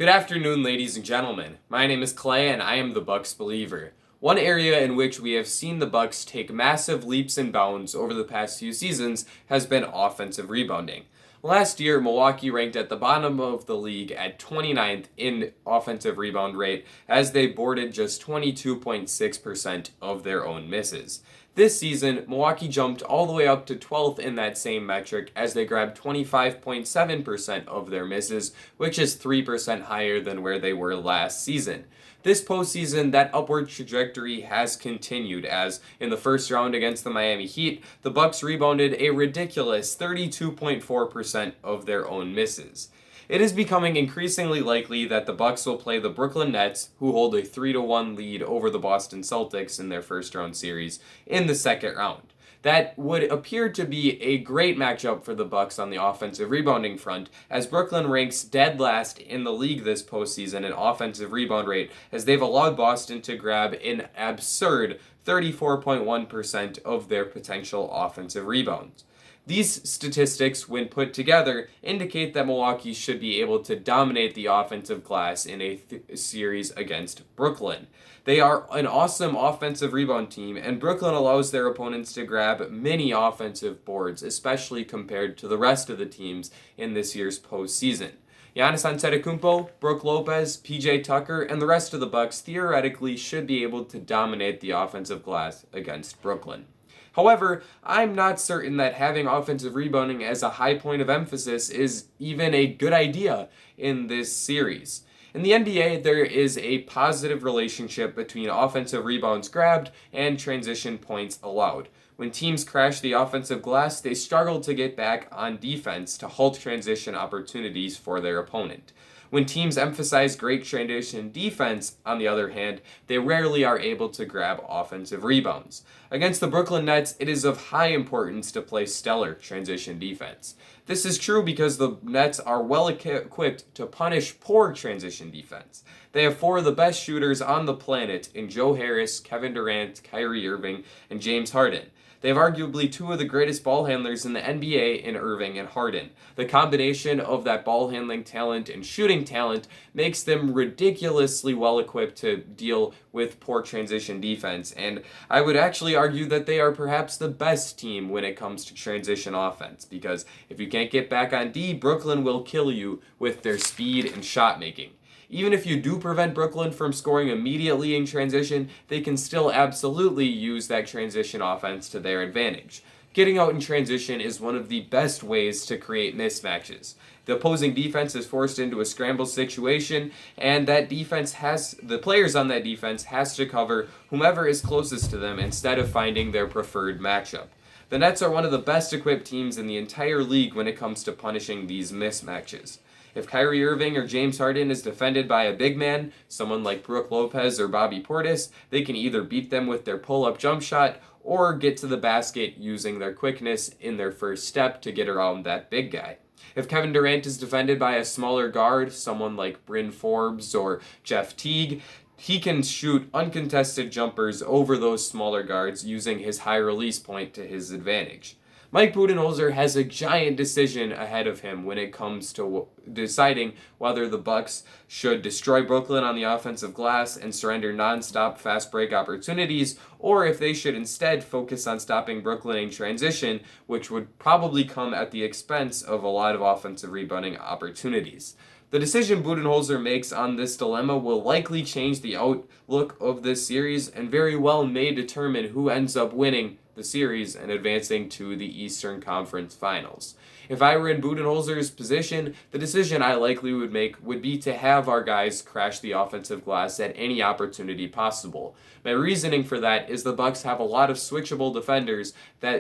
Good afternoon, ladies and gentlemen. My name is Clay, and I am the Bucks believer. One area in which we have seen the Bucks take massive leaps and bounds over the past few seasons has been offensive rebounding. Last year, Milwaukee ranked at the bottom of the league at 29th in offensive rebound rate as they boarded just 22.6% of their own misses. This season, Milwaukee jumped all the way up to 12th in that same metric as they grabbed 25.7% of their misses, which is 3% higher than where they were last season. This postseason, that upward trajectory has continued as, in the first round against the Miami Heat, the Bucks rebounded a ridiculous 32.4% of their own misses. It is becoming increasingly likely that the Bucks will play the Brooklyn Nets, who hold a 3-1 lead over the Boston Celtics in their first round series, in the second round. That would appear to be a great matchup for the Bucks on the offensive rebounding front, as Brooklyn ranks dead last in the league this postseason in offensive rebound rate, as they've allowed Boston to grab an absurd 34.1% of their potential offensive rebounds. These statistics, when put together, indicate that Milwaukee should be able to dominate the offensive glass in a series against Brooklyn. They are an awesome offensive rebound team, and Brooklyn allows their opponents to grab many offensive boards, especially compared to the rest of the teams in this year's postseason. Giannis Antetokounmpo, Brook Lopez, PJ Tucker, and the rest of the Bucks theoretically should be able to dominate the offensive glass against Brooklyn. However, I'm not certain that having offensive rebounding as a high point of emphasis is even a good idea in this series. In the NBA, there is a positive relationship between offensive rebounds grabbed and transition points allowed. When teams crash the offensive glass, they struggle to get back on defense to halt transition opportunities for their opponent. When teams emphasize great transition defense, on the other hand, they rarely are able to grab offensive rebounds. Against the Brooklyn Nets, it is of high importance to play stellar transition defense. This is true because the Nets are well equipped to punish poor transition defense. They have four of the best shooters on the planet in Joe Harris, Kevin Durant, Kyrie Irving, and James Harden. They have arguably two of the greatest ball handlers in the NBA in Irving and Harden. The combination of that ball handling talent and shooting talent makes them ridiculously well equipped to deal with poor transition defense, and I would actually argue that they are perhaps the best team when it comes to transition offense, because if you can't get back on D, Brooklyn will kill you with their speed and shot making. Even if you do prevent Brooklyn from scoring immediately in transition, they can still absolutely use that transition offense to their advantage. Getting out in transition is one of the best ways to create mismatches. The opposing defense is forced into a scramble situation, and the players on that defense has to cover whomever is closest to them instead of finding their preferred matchup. The Nets are one of the best equipped teams in the entire league when it comes to punishing these mismatches. If Kyrie Irving or James Harden is defended by a big man, someone like Brook Lopez or Bobby Portis, they can either beat them with their pull-up jump shot or get to the basket using their quickness in their first step to get around that big guy. If Kevin Durant is defended by a smaller guard, someone like Bryn Forbes or Jeff Teague, he can shoot uncontested jumpers over those smaller guards using his high release point to his advantage. Mike Budenholzer has a giant decision ahead of him when it comes to deciding whether the Bucks should destroy Brooklyn on the offensive glass and surrender non-stop fast break opportunities, or if they should instead focus on stopping Brooklyn in transition, which would probably come at the expense of a lot of offensive rebounding opportunities. The decision Budenholzer makes on this dilemma will likely change the outlook of this series and very well may determine who ends up winning the series and advancing to the Eastern Conference Finals. If I were in Budenholzer's position, the decision I likely would make would be to have our guys crash the offensive glass at any opportunity possible. My reasoning for that is the Bucks have a lot of switchable defenders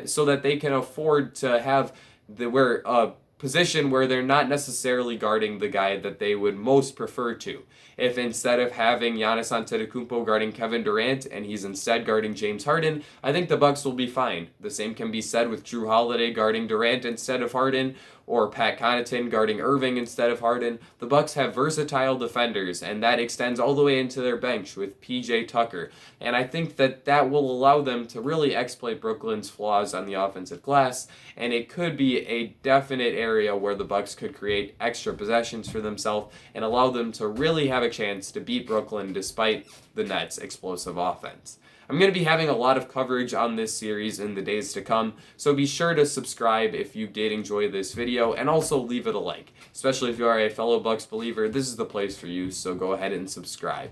so that they can afford to have a position where they're not necessarily guarding the guy that they would most prefer to. If instead of having Giannis Antetokounmpo guarding Kevin Durant and he's instead guarding James Harden, I think the Bucks will be fine. The same can be said with Jrue Holiday guarding Durant instead of Harden, or Pat Connaughton guarding Irving instead of Harden. The Bucks have versatile defenders, and that extends all the way into their bench with PJ Tucker. And I think that will allow them to really exploit Brooklyn's flaws on the offensive glass, and it could be a definite area where the Bucks could create extra possessions for themselves and allow them to really have a chance to beat Brooklyn despite the Nets' explosive offense. I'm going to be having a lot of coverage on this series in the days to come, so be sure to subscribe if you did enjoy this video, and also leave it a like. Especially if you are a fellow Bucks believer, this is the place for you, so go ahead and subscribe.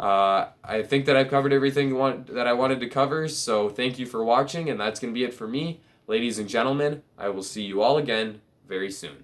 I think that I've covered everything that I wanted to cover, so thank you for watching, and that's going to be it for me. Ladies and gentlemen, I will see you all again very soon.